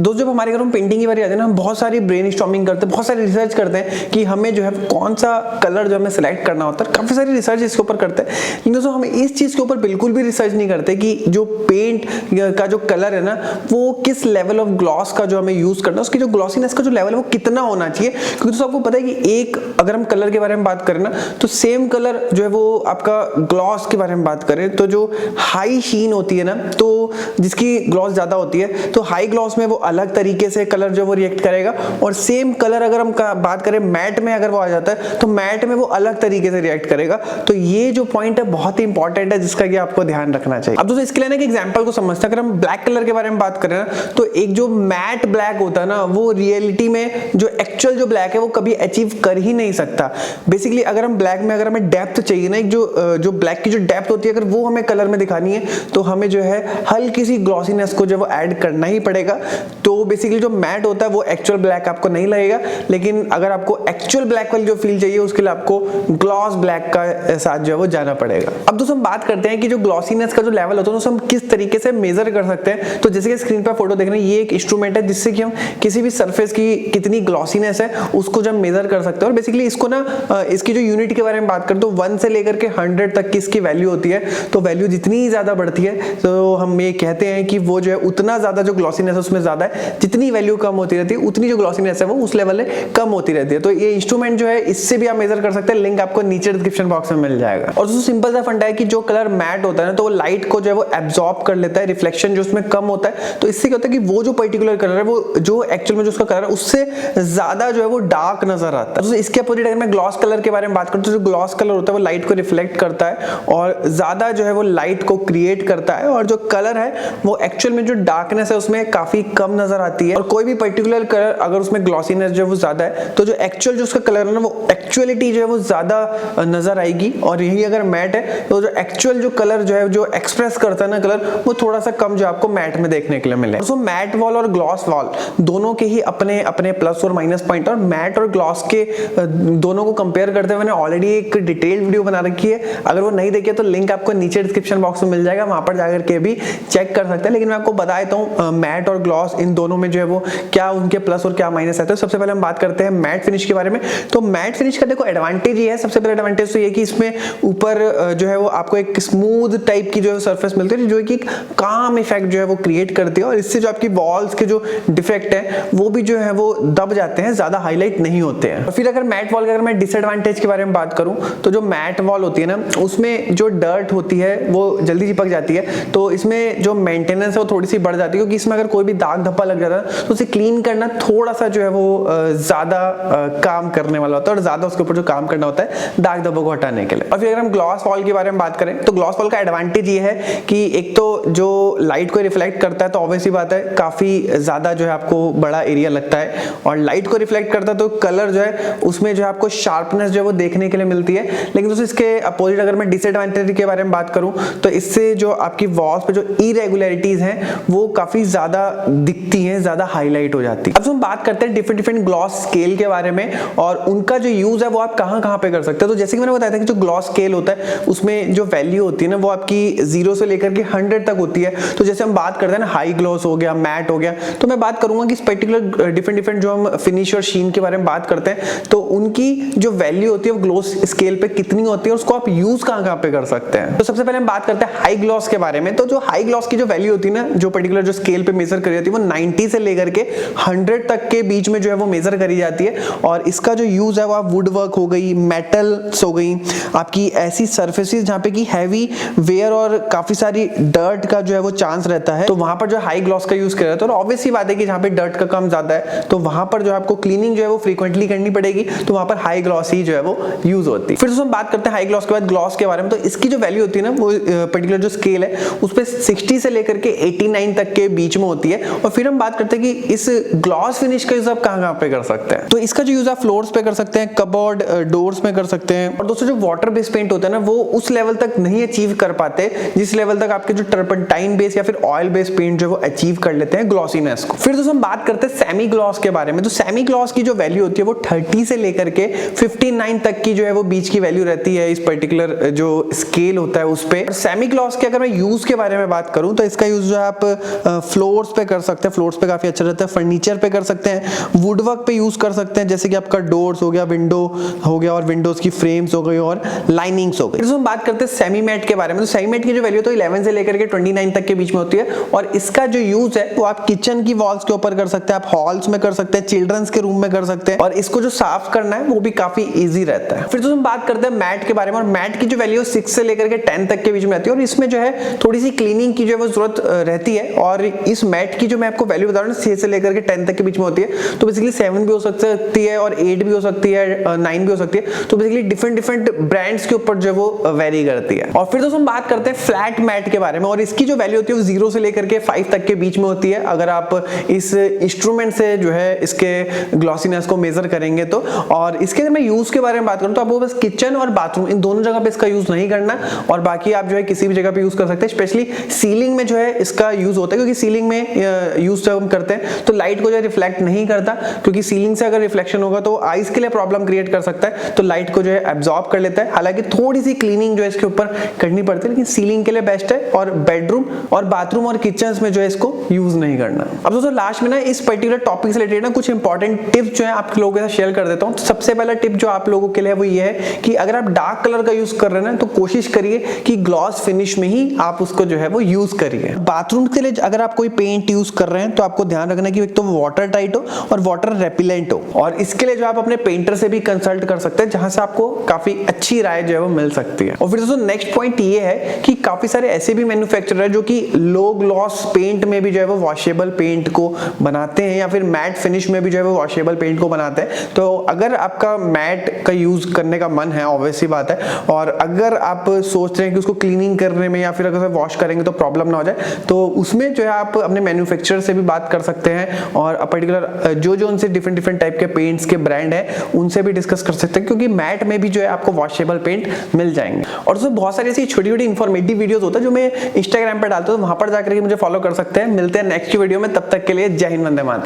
दोस्तों जब हमारे घर में पेंटिंग की बारी आती है ना, हम बहुत सारी ब्रेनस्टॉर्मिंग करते हैं, बहुत सारी रिसर्च करते हैं कि हमें जो है कौन सा कलर जो हमें सेलेक्ट करना होता है। काफी सारी रिसर्च इसके ऊपर करते हैं, लेकिन दोस्तों हम इस चीज के ऊपर बिल्कुल भी रिसर्च नहीं करते कि जो पेंट का जो कलर है ना, वो किस लेवल ऑफ ग्लॉस का जो हमें यूज करना है, उसकी जो ग्लॉसीनेस का जो लेवल है वो कितना होना चाहिए। क्योंकि दोस्तों आपको पता है कि एक अगर हम कलर के बारे में बात करें ना, तो सेम कलर जो है वो आपका ग्लॉस के बारे में बात करें तो जो हाई शीन होती है ना, तो जिसकी ग्लॉस ज्यादा होती है, तो हाई ग्लॉस में वो अलग तरीके से कलर जो वो रिएक्ट करेगा, और सेम कलर अगर हम बात करें मैट में अगर वो आ जाता है तो मैट में वो अलग तरीके से रिएक्ट करेगा। तो ये जो पॉइंट है बहुत ही इंपॉर्टेंट है, जिसका कि आपको ध्यान रखना चाहिए। अब दोस्तों इसके लिए ना एक एग्जांपल को समझते हैं। अगर हम ब्लैक कलर के बारे में बात करें ना, तो एक जो मैट ब्लैक होता है ना, वो रियलिटी में जो एक्चुअल जो ब्लैक है वो कभी अचीव कर ही नहीं सकता। बेसिकली अगर हम ब्लैक में अगर हमें डेप्थ चाहिए ना, एक जो ब्लैक की जो डेप्थ होती है, अगर वो हमें कलर में दिखानी है तो हमें जो है हल्की सी ग्लॉसीनेस को जो वो ऐड करना ही पड़ेगा। तो बेसिकली जो मैट होता है वो एक्चुअल ब्लैक आपको नहीं लगेगा, लेकिन अगर आपको एक्चुअल ब्लैक वाली जो फील चाहिए उसके लिए आपको ग्लॉस ब्लैक का साथ जो है वो जाना पड़ेगा। अब दोस्तों हम बात करते हैं कि जो ग्लॉसीनेस का जो लेवल होता है उसे हम किस तरीके से मेजर कर सकते हैं। तो जैसे कि स्क्रीन पर फोटो देख रहे हैं, ये एक इंस्ट्रूमेंट है जिससे कि हम किसी भी सरफेस की कितनी ग्लॉसीनेस है उसको जब मेजर कर सकते हैं। और बेसिकली इसको ना इसकी जो यूनिट के बारे में बात करें तो 1 से लेकर के 100 तक की इसकी वैल्यू होती है। तो वैल्यू जितनी ज्यादा बढ़ती है तो हम ये कहते हैं कि वो जो है उतना ज्यादा जो ग्लॉसीनेस है उसमें ज्यादा है। जितनी वैल्यू कम होती रहती है उतनी जो ग्लॉसीनेस है वो उस लेवल में कम होती रहती है। तो ये इंस्ट्रूमेंट जो है इससे भी आप मेजर कर सकते हैं। लिंक आपको नीचे डिस्क्रिप्शन बॉक्स में मिल जाएगा। और दोस्तों सिंपल सा फंडा है कि जो कलर मैट होता है ना, तो वो लाइट को जो है वो एब्जॉर्ब कर लेता है, रिफ्लेक्शन जो उसमें कम होता है। तो इससे क्या होता है कि वो जो पर्टिकुलर कलर है वो जो एक्चुअल में जो उसका कलर है उससे ज्यादा जो है वो डार्क नजर आता है। तो इसके अपोजिट अगर मैं ग्लॉस कलर के बारे में बात करूं तो जो ग्लॉस कलर होता है वो लाइट को रिफ्लेक्ट करता है और ज्यादा जो है वो लाइट को क्रिएट करता है, और जो कलर है वो एक्चुअल में जो डार्कनेस है उसमें काफी कम नजर आती है। और कोई भी पर्टिकुलर कलर अगर उसमें ग्लॉसीनेस जो है वो ज्यादा है तो जो एक्चुअल जो उसका कलर है ना वो एक्चुअलिटी जो है वो ज्यादा नजर आएगी। और यही अगर मैट है तो जो एक्चुअल जो कलर जो है जो एक्सप्रेस करता है ना कलर, वो थोड़ा सा कम जो आपको मैट में देखने के लिए मिले। तो मैट वॉल और ग्लॉस वॉल दोनों के ही अपने अपने प्लस और माइनस पॉइंट, और मैट और ग्लॉस के दोनों को कंपेयर करते हुए मैंने ऑलरेडी एक डिटेल्ड वीडियो बना रखी है। अगर वो नहीं देखी तो लिंक आपको नीचे डिस्क्रिप्शन बॉक्स में मिल जाएगा, वहां पर जाकर के भी चेक कर सकते हैं। लेकिन मैं आपको बता देता हूं मैट और ग्लॉस इन दोनों में जो है वो क्या उनके प्लस और क्या माइनस है। तो सबसे पहले हम बात करते हैं मैट फिनिश के बारे में। तो मैट फिनिश का देखो एडवांटेज ये है, सबसे पहले एडवांटेज तो ये कि इसमें ऊपर जो है वो आपको एक स्मूथ टाइप की जो है सरफेस मिलती है, जो कि एक काम इफेक्ट जो है वो क्रिएट करती है, और इससे जो आपकी वॉल्स के जो डिफेक्ट है वो भी जो है वो दब जाते हैं, ज्यादा हाईलाइट नहीं होते हैं। और फिर अगर मैट वॉल का अगर मैं डिसएडवांटेज के बारे में बात करूं तो जो मैट वॉल होती है ना उसमें जो डर्ट होती है वो जल्दी चिपक जाती है। तो इसमें जो मेंटेनेंस है वो थोड़ी सी बढ़ जाती है, क्योंकि इसमें अगर कोई भी दाग धब्बा लग जाता है तो उसे क्लीन करना थोड़ा सा जो है वो ज्यादा काम करने वाला होता है, और ज्यादा उसके ऊपर जो काम करना होता है दाग धब्बों को हटाने के लिए। और फिर अगर हम ग्लॉस वॉल के बारे में बात करें तो ग्लॉस वॉल का एडवांटेज ये है कि एक तो जो लाइट को रिफ्लेक्ट करता है तो ऑब्वियसली बात है काफी ज्यादा जो है आपको बड़ा एरिया लगता है, और लाइट को रिफ्लेक्ट करता है तो कलर जो है उसमें जो है आपको शार्पनेस जो है वो देखने के लिए मिलती है। लेकिन दोस्तों इसके अपोजिट अगर मैं डिसएडवांटेज के बारे में बात करूं तो इससे जो आपकी वॉल्स पे जो इरेगुलरिटीज हैं वो काफी ज्यादा दिखती हैं, ज्यादा हाईलाइट हो जाती है। अब हम बात करते हैं डिफरेंट ग्लॉस स्केल के बारे में और उनका जो यूज है वो आप कहां पे कर सकते हैं। तो जैसे कि मैंने बताया था कि जो ग्लॉस स्केल होता है उसमें जो वैल्यू होती है ना वो आपकी 0 से लेकर के 100 तक होती है। तो जैसे हम बात करते हैं ना हाई ग्लॉस हो गया, मैट हो गया, तो मैं बात करूंगा कि इस पर्टिकुलर डिफरेंट जो हम फिनिश और शीन के बारे में बात करते हैं तो उनकी जो वैल्यू होती है वो ग्लॉस स्केल पे कितनी होती है और उसको आप यूज कहां पे कर सकते हैं। तो सबसे पहले हम बात करते हैं हाई ग्लॉस के बारे में। तो जो हाई ग्लॉस की जो वैल्यू होती है ना, जो पर्टिकुलर जो स्केल पे मेजर करी जाती है वो 90 से लेकर के 100 तक के बीच में जो है वो मेजर करी जाती है। और इसका जो यूज है वो आप वुड वर्क हो गई, मेटल्स हो गई, आपकी ऐसी सर्फेसिस जहां पे की हैवी वेयर और काफी सारी डर्ट का जो है वो चांस रहता है, तो वहां पर जो हाई ग्लॉस का यूज किया जाता है। और ऑब्वियसली बात है कि जहां पे डर्ट का कम ज्यादा है तो वहां पर जो आपको क्लीनिंग जो है वो फ्रीक्वेंटली करनी पड़ेगी, तो वहां पर हाई ग्लॉस ही जो है वो यूज होती है। फिर हम बात करते हैं हाई ग्लॉस के बाद ग्लॉस के बारे में। तो इसकी जो वैल्यू होती है ना वो पर्टिकुलर जो स्केल है उस पे 60 से लेकर के 89 तक के बीच में होती है। और फिर हम बात करते हैं कि इस ग्लॉस फिनिश का यूज आप कहां पे कर सकते हैं। तो इसका जो यूज आप फ्लोर्स पे कर सकते हैं, कबर्ड डोर्स में कर सकते हैं। और दोस्तों जो वाटर बेस्ड पेंट होता है ना वो उस लेवल तक नहीं अचीव कर पाते जिस लेवल तक आपके जो टर्पेंटाइन बेस या फिर ऑयल बेस्ड पेंट जो वो अचीव कर लेते हैं ग्लॉसीनेस को। फिर दोस्तों हम बात करते हैं सेमी ग्लॉस के बारे में। तो सेमी ग्लॉस की जो वैल्यू होती है वो 30 से लेकर के 59 तक की जो है वो बीच की वैल्यू रहती है इस पर्टिकुलर जो स्केल होता है उस पे। सेमी ग्लॉस के अगर मैं यूज के बारे में बात करूं तो इसका यूज जो आप फ्लोर्स पे कर सकते हैं, फ्लोर्स पे काफी अच्छा रहता है, फर्नीचर पे कर सकते हैं, वुड वर्क पे यूज कर सकते हैं, जैसे कि आपका डोर्स हो गया, विंडो हो गया और विंडोज की फ्रेम्स हो गई और लाइनिंग्स हो गई। फिर हम बात करते हैं सेमी मैट के बारे में। तो सेमी मैट की जो वैल्यू तो 11 से लेकर के 29 तक के बीच में होती है और इसका जो यूज है वो आप किचन की वॉल्स के ऊपर कर सकते हैं, आप हॉल्स में कर सकते हैं, चिल्ड्रंस के रूम में कर सकते हैं और इसको जो साफ करना है वो भी काफी इजी रहता है। फिर हम बात करते हैं मैट के बारे में और मैट की जो वैल्यू 6 से लेकर के 10 तक के बीच में आती है और इसमें जो है थोड़ी सी क्लीनिंग की जो है वो जरूरत रहती है और इस मैट की जो मैं आपको वैल्यू बता रहा हूँ 6 से लेकर के 10 तक के बीच में होती है। तो बेसिकली 7 भी हो सकती है और 8 भी हो सकती है, 9 भी हो सकती है। तो बेसिकली डिफरेंट ब्रांड्स के ऊपर जो वो वेरी करती है। और फिर दोस्तों हम बात करते हैं फ्लैट मैट के बारे में और इसकी जो वैल्यू होती है वो 0 से लेकर के 5 तक के बीच में होती है। अगर आप इस इंस्ट्रूमेंट से जो है इसके ग्लॉसीनेस को मेजर करेंगे तो। और इसके अगर मैं यूज के बारे में बात करूं तो आपको बस किचन और बाथरूम इन दोनों जगह पे इसका यूज नहीं करना और बाकी आप जो है किसी भी जगह पे यूज कर सकते हैं। स्पेशली सीलिंग में जो है इसका यूज होता है क्योंकि सीलिंग में यूज जब हम करते हैं तो लाइट को जो है रिफ्लेक्ट नहीं करता, क्योंकि सीलिंग से अगर रिफ्लेक्शन होगा तो आईज के लिए प्रॉब्लम क्रिएट कर सकता है, तो लाइट को जो है एब्जॉर्ब कर लेता है। हालांकि थोड़ी सी क्लीनिंग जो है इसके ऊपर करनी पड़ती है, लेकिन सीलिंग के लिए बेस्ट है और बेडरूम और बाथरूम और किचन में जो है इसको यूज नहीं करना। अब दोस्तों लास्ट में ना इस पर्टिकुलर टॉपिक से रिलेटेड ना कुछ इंपॉर्टेंट टिप्स जो है आप लोगों के साथ शेयर कर देता हूं। तो सबसे पहला टिप जो आप लोगों के लिए वो ये है कि अगर आप डार्क कलर का यूज कर रहे हैं ना तो कोशिश करिए कि ग्लॉस फिनिश में ही आप उसको जो है वो यूज करिए। बाथरूम के लिए अगर आप कोई पेंट यूज कर रहे हैं तो आपको ध्यान रखना कि एक तो वाटर टाइट हो और वाटर रेपिलेंट हो और इसके लिए जो आप अपने पेंटर से भी कंसल्ट कर सकते हैं, जहां से आपको काफी अच्छी राय जो है वो मिल सकती है। और फिर दोस्तों नेक्स्ट पॉइंट ये है कि काफी सारे ऐसे भी मैन्युफैक्चरर है जो कि लो ग्लॉस पेंट में भी जो है वो वॉशेबल पेंट को बनाते हैं या फिर मैट फिनिश में भी जो है वो वॉशेबल पेंट को बनाते हैं। तो अगर आपका मैट का यूज करने का मन है, ऑब्वियस सी बात है, और अगर आप सोच रहे हैं कि उसको क्लीनिंग करने में या फिर अगर वॉश करेंगे तो प्रॉब्लम ना हो जाए, तो उसमें जो है आप अपने मैन्युफैक्चरर से भी बात कर सकते हैं और पर्टिकुलर जो उनसे डिफरेंट टाइप के पेंट्स के ब्रांड है उनसे भी डिस्कस कर सकते हैं, क्योंकि मैट में भी जो है आपको वॉशेबल पेंट मिल जाएंगे। और उसमें बहुत सारी ऐसी छोटी-छोटी इंफॉर्मेटिव वीडियोस होता है जो मैं इंस्टाग्राम पे डालता हूं, तो वहां पर जाकर के मुझे फॉलो कर सकते हैं। मिलते हैं नेक्स्ट वीडियो में, तब तक के लिए जय हिंद, वंदे मातरम।